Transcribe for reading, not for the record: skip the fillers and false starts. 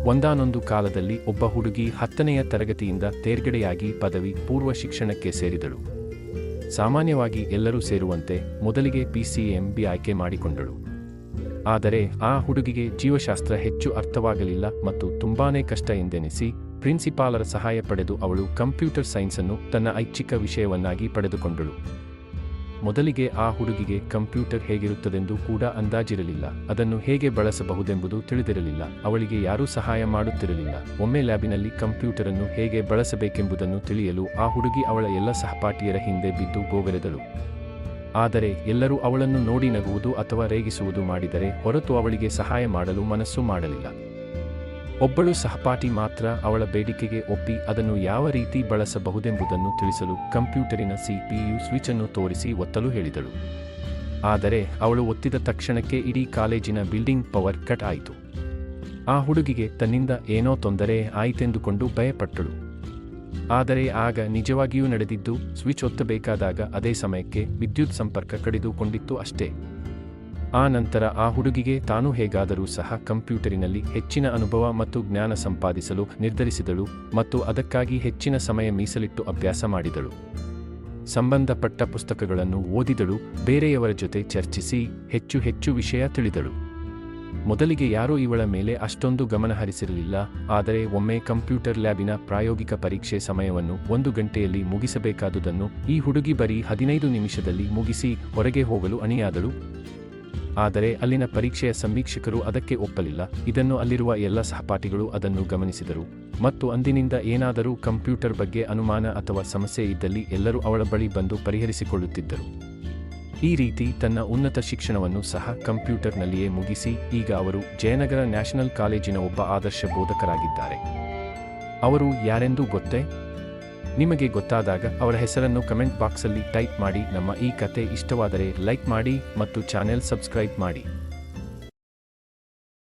ಒಂದಾನೊಂದು ಕಾಲದಲ್ಲಿ ಒಬ್ಬ ಹುಡುಗಿ 10ನೆಯ ತರಗತಿಯಿಂದ ತೇರ್ಗಡೆಯಾಗಿ ಪದವಿ ಪೂರ್ವ ಶಿಕ್ಷಣಕ್ಕೆ ಸೇರಿದಳು. ಸಾಮಾನ್ಯವಾಗಿ ಎಲ್ಲರೂ ಸೇರುವಂತೆ ಮೊದಲಿಗೆ PCMB ಆಯ್ಕೆ ಮಾಡಿಕೊಂಡಳು. ಆದರೆ ಆ ಹುಡುಗಿಗೆ ಜೀವಶಾಸ್ತ್ರ ಹೆಚ್ಚು ಅರ್ಥವಾಗಲಿಲ್ಲ ಮತ್ತು ತುಂಬಾನೇ ಕಷ್ಟ ಎಂದೆನಿಸಿ ಪ್ರಿನ್ಸಿಪಾಲರ ಸಹಾಯ ಪಡೆದು ಅವಳು ಕಂಪ್ಯೂಟರ್ ಸೈನ್ಸನ್ನು ತನ್ನ ಐಚ್ಛಿಕ ವಿಷಯವನ್ನಾಗಿ ಪಡೆದುಕೊಂಡಳು. ಮೊದಲಿಗೆ ಆ ಹುಡುಗಿಗೆ ಕಂಪ್ಯೂಟರ್ ಹೇಗಿರುತ್ತದೆಂದು ಕೂಡ ಅಂದಾಜಿರಲಿಲ್ಲ. ಅದನ್ನು ಹೇಗೆ ಬಳಸಬಹುದೆಂಬುದು ತಿಳಿದಿರಲಿಲ್ಲ. ಅವಳಿಗೆ ಯಾರೂ ಸಹಾಯ ಮಾಡುತ್ತಿರಲಿಲ್ಲ. ಒಮ್ಮೆ ಲ್ಯಾಬಿನಲ್ಲಿ ಕಂಪ್ಯೂಟರನ್ನು ಹೇಗೆ ಬಳಸಬೇಕೆಂಬುದನ್ನು ತಿಳಿಯಲು ಆ ಹುಡುಗಿ ಅವಳ ಎಲ್ಲ ಸಹಪಾಠಿಯರ ಹಿಂದೆ ಬಿದ್ದು ಗೋಗರೆದಳು. ಆದರೆ ಎಲ್ಲರೂ ಅವಳನ್ನು ನೋಡಿ ನಗುವುದು ಅಥವಾ ರೇಗಿಸುವುದು ಮಾಡಿದರೆ ಹೊರತು ಅವಳಿಗೆ ಸಹಾಯ ಮಾಡಲು ಮನಸ್ಸು ಮಾಡಲಿಲ್ಲ. ಒಬ್ಬಳು ಸಹಪಾಠಿ ಮಾತ್ರ ಅವಳ ಬೇಡಿಕೆಗೆ ಒಪ್ಪಿ ಅದನ್ನು ಯಾವ ರೀತಿ ಬಳಸಬಹುದೆಂಬುದನ್ನು ತಿಳಿಸಲು ಕಂಪ್ಯೂಟರಿನ CPU ಸ್ವಿಚ್ ಅನ್ನು ತೋರಿಸಿ ಒತ್ತಲು ಹೇಳಿದಳು. ಆದರೆ ಅವಳು ಒತ್ತಿದ ತಕ್ಷಣಕ್ಕೆ ಇಡೀ ಕಾಲೇಜಿನ ಬಿಲ್ಡಿಂಗ್ ಪವರ್ ಕಟ್ ಆಯಿತು. ಆ ಹುಡುಗಿಗೆ ತನ್ನಿಂದ ಏನೋ ತೊಂದರೆ ಆಯಿತೆಂದುಕೊಂಡು ಭಯಪಟ್ಟಳು. ಆದರೆ ಆಗ ನಿಜವಾಗಿಯೂ ನಡೆದಿದ್ದು ಸ್ವಿಚ್ ಒತ್ತಬೇಕಾದಾಗ ಅದೇ ಸಮಯಕ್ಕೆ ವಿದ್ಯುತ್ ಸಂಪರ್ಕ ಕಡಿದುಕೊಂಡಿತ್ತು ಅಷ್ಟೇ. ಆ ನಂತರ ಆ ಹುಡುಗಿಗೆ ತಾನು ಹೇಗಾದರೂ ಸಹ ಕಂಪ್ಯೂಟರಿನಲ್ಲಿ ಹೆಚ್ಚಿನ ಅನುಭವ ಮತ್ತು ಜ್ಞಾನ ಸಂಪಾದಿಸಲು ನಿರ್ಧರಿಸಿದಳು ಮತ್ತು ಅದಕ್ಕಾಗಿ ಹೆಚ್ಚಿನ ಸಮಯ ಮೀಸಲಿಟ್ಟು ಅಭ್ಯಾಸ ಮಾಡಿದಳು. ಸಂಬಂಧಪಟ್ಟ ಪುಸ್ತಕಗಳನ್ನು ಓದಿದಳು, ಬೇರೆಯವರ ಜೊತೆ ಚರ್ಚಿಸಿ ಹೆಚ್ಚು ಹೆಚ್ಚು ವಿಷಯ ತಿಳಿದಳು. ಮೊದಲಿಗೆ ಯಾರೂ ಇವಳ ಮೇಲೆ ಅಷ್ಟೊಂದು ಗಮನಹರಿಸಿರಲಿಲ್ಲ. ಆದರೆ ಒಮ್ಮೆ ಕಂಪ್ಯೂಟರ್ ಲ್ಯಾಬಿನ ಪ್ರಾಯೋಗಿಕ ಪರೀಕ್ಷೆ ಸಮಯವನ್ನು 1 ಗಂಟೆಯಲ್ಲಿ ಮುಗಿಸಬೇಕಾದುದನ್ನು ಈ ಹುಡುಗಿ ಬರೀ 15 ನಿಮಿಷದಲ್ಲಿ ಮುಗಿಸಿ ಹೊರಗೆ ಹೋಗಲು ಅಣಿಯಾದಳು. ಆದರೆ ಅಲ್ಲಿನ ಪರೀಕ್ಷೆಯ ಸಮೀಕ್ಷಕರು ಅದಕ್ಕೆ ಒಪ್ಪಲಿಲ್ಲ. ಇದನ್ನು ಅಲ್ಲಿರುವ ಎಲ್ಲ ಸಹಪಾಠಿಗಳು ಅದನ್ನು ಗಮನಿಸಿದರು ಮತ್ತು ಅಂದಿನಿಂದ ಏನಾದರೂ ಕಂಪ್ಯೂಟರ್ ಬಗ್ಗೆ ಅನುಮಾನ ಅಥವಾ ಸಮಸ್ಯೆ ಇದ್ದಲ್ಲಿ ಎಲ್ಲರೂ ಅವಳ ಬಳಿ ಬಂದು ಪರಿಹರಿಸಿಕೊಳ್ಳುತ್ತಿದ್ದರು. ಈ ರೀತಿ ತನ್ನ ಉನ್ನತ ಶಿಕ್ಷಣವನ್ನು ಸಹ ಕಂಪ್ಯೂಟರ್ನಲ್ಲಿಯೇ ಮುಗಿಸಿ ಈಗ ಅವರು ಜಯನಗರ ನ್ಯಾಷನಲ್ ಕಾಲೇಜಿನ ಒಬ್ಬ ಆದರ್ಶ ಬೋಧಕರಾಗಿದ್ದಾರೆ. ಅವರು ಯಾರೆಂದು ಗೊತ್ತೇ? ನಿಮಗೆ ಗೊತ್ತಾದಾಗ ಅವರ ಹೆಸರನ್ನು ಕಮೆಂಟ್ ಬಾಕ್ಸಲ್ಲಿ ಟೈಪ್ ಮಾಡಿ. ನಮ್ಮ ಈ ಕತೆ ಇಷ್ಟವಾದರೆ ಲೈಕ್ ಮಾಡಿ ಮತ್ತು ಚಾನೆಲ್ ಸಬ್ಸ್ಕ್ರೈಬ್ ಮಾಡಿ.